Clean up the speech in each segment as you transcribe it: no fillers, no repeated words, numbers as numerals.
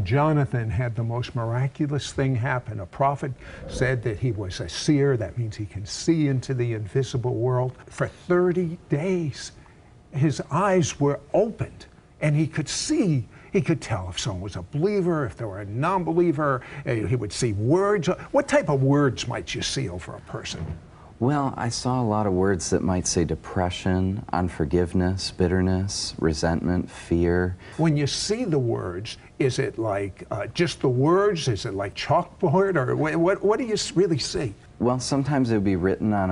Johnathan had the most miraculous thing happen. A prophet said that he was a seer. That means he can see into the invisible world. For 30 days, his eyes were opened, and he could see. He could tell if someone was a believer, if they were a non-believer. He would see words. What type of words might you see over a person? Well, I saw a lot of words that might say depression, unforgiveness, bitterness, resentment, fear. When you see the words, is it like just the words? Is it like chalkboard? Or what do you really see? Well, sometimes it would be written on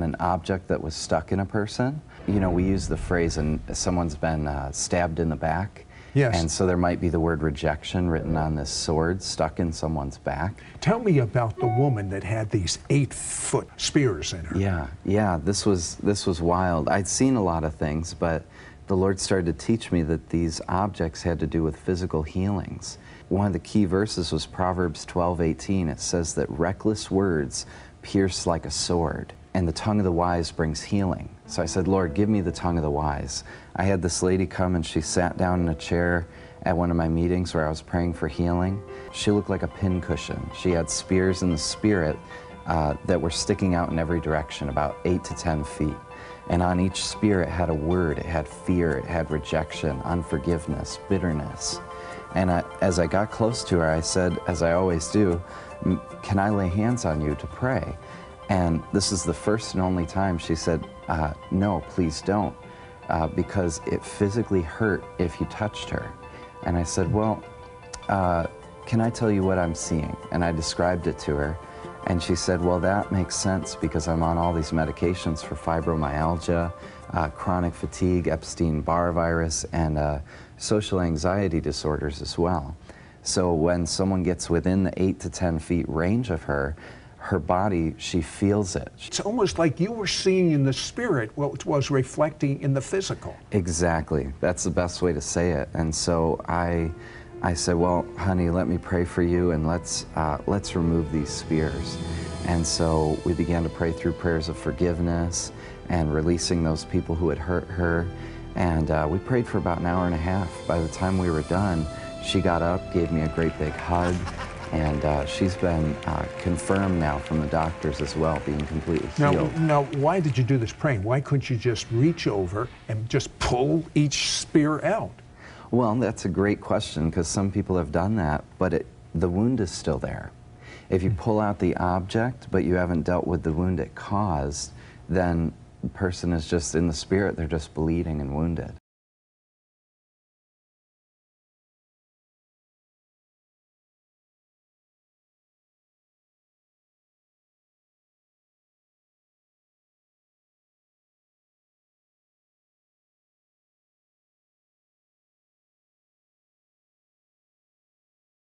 an object that was stuck in a person. You know, we use the phrase, and someone's been stabbed in the back. Yes. And so there might be the word rejection written on this sword stuck in someone's back. Tell me about the woman that had these 8-foot spears in her. Yeah, this was wild. I'd seen a lot of things, but the Lord started to teach me that these objects had to do with physical healings. One of the key verses was Proverbs 12:18. It says that reckless words pierce like a sword, and the tongue of the wise brings healing. So I said, Lord, give me the tongue of the wise. I had this lady come, and she sat down in a chair at one of my meetings where I was praying for healing. She looked like a pincushion. She had spears in the spirit that were sticking out in every direction, about 8 to 10 feet. And on each spear it had a word. It had fear, it had rejection, unforgiveness, bitterness. And as I got close to her, I said, as I always do, can I lay hands on you to pray? And this is the first and only time she said, no, please don't, because it physically hurt if you touched her. And I said, well, can I tell you what I'm seeing? And I described it to her. And she said, well, that makes sense because I'm on all these medications for fibromyalgia, chronic fatigue, Epstein-Barr virus, and social anxiety disorders as well. So when someone gets within the 8 to 10 feet range of her, her body, she feels it. It's almost like you were seeing in the spirit what was reflecting in the physical. Exactly. That's the best way to say it. And so I said, well, honey, let me pray for you, and let's remove these spears. And so we began to pray through prayers of forgiveness and releasing those people who had hurt her. And we prayed for about an hour and a half. By the time we were done, she got up, gave me a great big hug, and she's been confirmed now from the doctors as well, being completely healed. Now, why did you do this praying? Why couldn't you just reach over and just pull each spear out? Well, that's a great question, because some people have done that, but the wound is still there. If you pull out the object, but you haven't dealt with the wound it caused, then the person is just in the spirit, they're just bleeding and wounded.